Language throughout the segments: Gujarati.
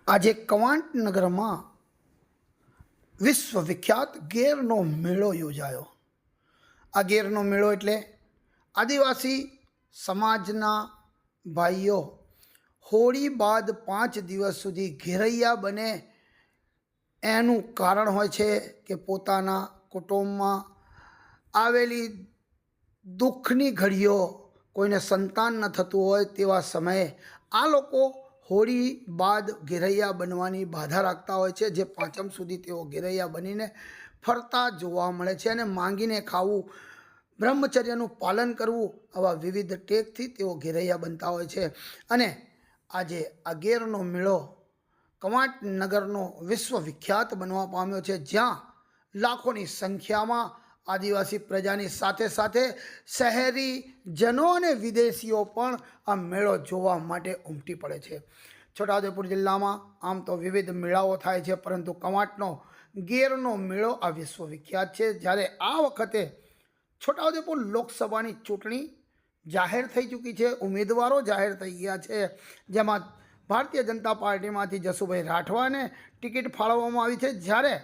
આજે કવાંટ નગરમાં વિશ્વવિખ્યાત ગેરનો મેળો યોજાયો। આ ગેરનો મેળો એટલે આદિવાસી સમાજના ભાઈઓ હોળી બાદ 5 દિવસ સુધી ઘેરૈયા બને। એનું કારણ હોય છે કે પોતાના કુટુંબમાં આવેલી દુઃખની ઘડીઓ, કોઈને સંતાન ન થતું હોય તેવા સમયે આ લોકો હોળી બાદ ઘેરૈયા બનવાની બાધા રાખતા હોય છે, જે પાંચમ સુધી તેઓ ઘેરૈયા બનીને ફરતા જોવા મળે છે અને માંગીને ખાવું, બ્રહ્મચર્યનું પાલન કરવું, આવા વિવિધ ટેકથી તેઓ ઘેરૈયા બનતા હોય છે। અને આજે આ ગેરનો મેળો કવાંટ નગરનો વિશ્વવિખ્યાત બનવા પામ્યો છે, જ્યાં લાખોની સંખ્યામાં આદિવાસી પ્રજાની સાથે સાથે શહેરીજનો અને વિદેશીઓ પણ આ મેળો જોવા માટે ઉમટી પડે છે। છોટાઉદેપુર જિલ્લામાં આમ તો વિવિધ મેળાઓ થાય છે, પરંતુ કવાંટનો ગેરનો મેળો આ વિશ્વવિખ્યાત છે। જ્યારે આ વખતે છોટાઉદેપુર લોકસભાની ચૂંટણી જાહેર થઈ ચૂકી છે, ઉમેદવારો જાહેર થઈ ગયા છે, જેમાં ભારતીય જનતા પાર્ટીમાંથી જસુભાઈ રાઠવાને ટિકિટ ફાળવવામાં આવી છે, જ્યારે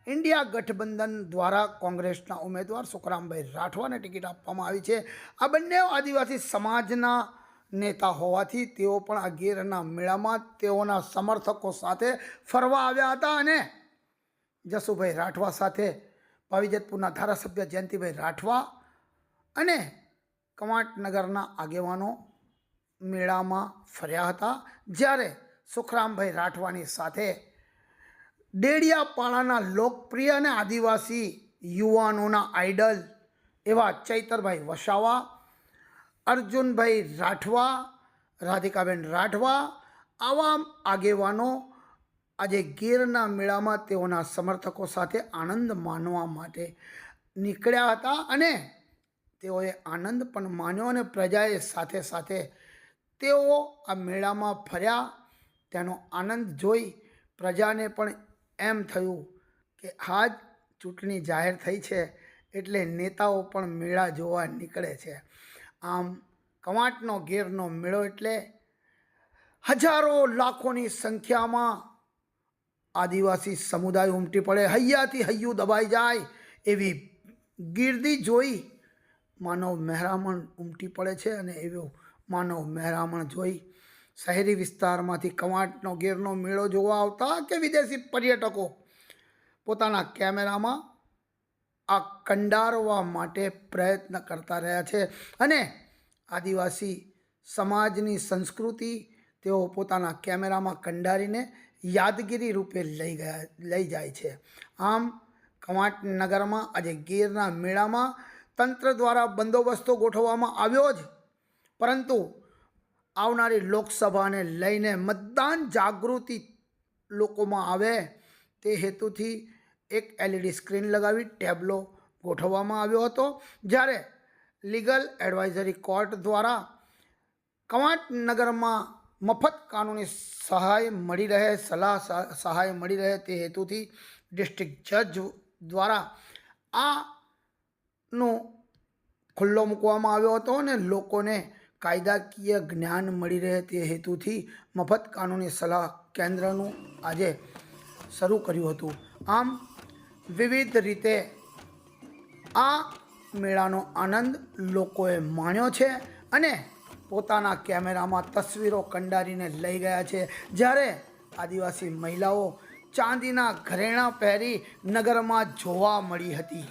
ઇન્ડિયા ગઠબંધન દ્વારા કોંગ્રેસના ઉમેદવાર સુખરામભાઈ રાઠવાને ટિકિટ આપવામાં આવી છે। આ બંને આદિવાસી સમાજના નેતા હોવાથી તેઓ પણ આ ગેરના મેળામાં તેઓના સમર્થકો સાથે ફરવા આવ્યા હતા અને જસુભાઈ રાઠવા સાથે પાવીજતપુરના ધારાસભ્ય જયંતિભાઈ રાઠવા અને કવાંટ નગરના આગેવાનો મેળામાં ફર્યા હતા। જ્યારે સુખરામભાઈ રાઠવાની સાથે ડેડિયાપાડાના લોકપ્રિય અને આદિવાસી યુવાનોના આઈડલ એવા ચૈતરભાઈ વસાવા, અર્જુનભાઈ રાઠવા, રાધિકાબેન રાઠવા, આવા આગેવાનો આજે ગીરના મેળામાં તેઓના સમર્થકો સાથે આનંદ માણવા માટે નીકળ્યા હતા અને તેઓએ આનંદ પણ માણ્યો અને પ્રજાએ સાથે સાથે તેઓ આ મેળામાં ફર્યા। તેનો આનંદ જોઈ પ્રજાને પણ એમ થયું કે આજ ચૂંટણી જાહેર થઈ છે એટલે નેતાઓ પણ મેળા જોવા નીકળે છે। આમ કવાંટનો ગેરનો મેળો એટલે હજારો લાખોની સંખ્યામાં આદિવાસી સમુદાય ઉમટી પડે, હૈયાથી હૈયું દબાઈ જાય એવી ગીર્દી જોઈ માનવ મહેરામણ ઉમટી પડે છે અને એવું માનવ મહેરામણ જોઈ શહેરી વિસ્તારમાંથી કવાંટનો ગેરનો મેળો જોવા આવતા કે વિદેશી પર્યટકો પોતાના કેમેરામાં આ કંડારવા માટે પ્રયત્ન કરતા રહ્યા છે અને આદિવાસી સમાજની સંસ્કૃતિ તેઓ પોતાના કેમેરામાં કંડારીને યાદગીરી રૂપે લઈ જાય છે। આમ કવાંટ નગરમાં આજે ગીરના મેળામાં તંત્ર દ્વારા બંદોબસ્તો ગોઠવવામાં આવ્યો જ, પરંતુ આવનારી લોકસભાને લઈને મતદાન જાગૃતિ લોકોમાં આવે તે હેતુથી એક LED સ્ક્રીન લગાવી ટેબ્લો ગોઠવવામાં આવ્યો હતો। જ્યારે લીગલ એડવાઇઝરી કોર્ટ દ્વારા કવાંટ નગરમાં મફત કાનૂની સહાય મળી રહે, સહાય મળી રહે તે હેતુથી ડિસ્ટ્રિક્ટ જજ દ્વારા આનો ખુલ્લો મૂકવામાં આવ્યો હતો અને લોકોને કાયદાકીય જ્ઞાન મળી રહે તે હેતુથી મફત કાનૂની સલાહ કેન્દ્રનું આજે શરૂ કર્યું હતું। આમ વિવિધ રીતે આ મેળાનો આનંદ લોકોએ માણ્યો છે અને પોતાના કેમેરામાં તસવીરો કંડારીને લઈ ગયા છે। જ્યારે આદિવાસી મહિલાઓ ચાંદીના ઘરેણાં પહેરી નગરમાં જોવા મળી હતી।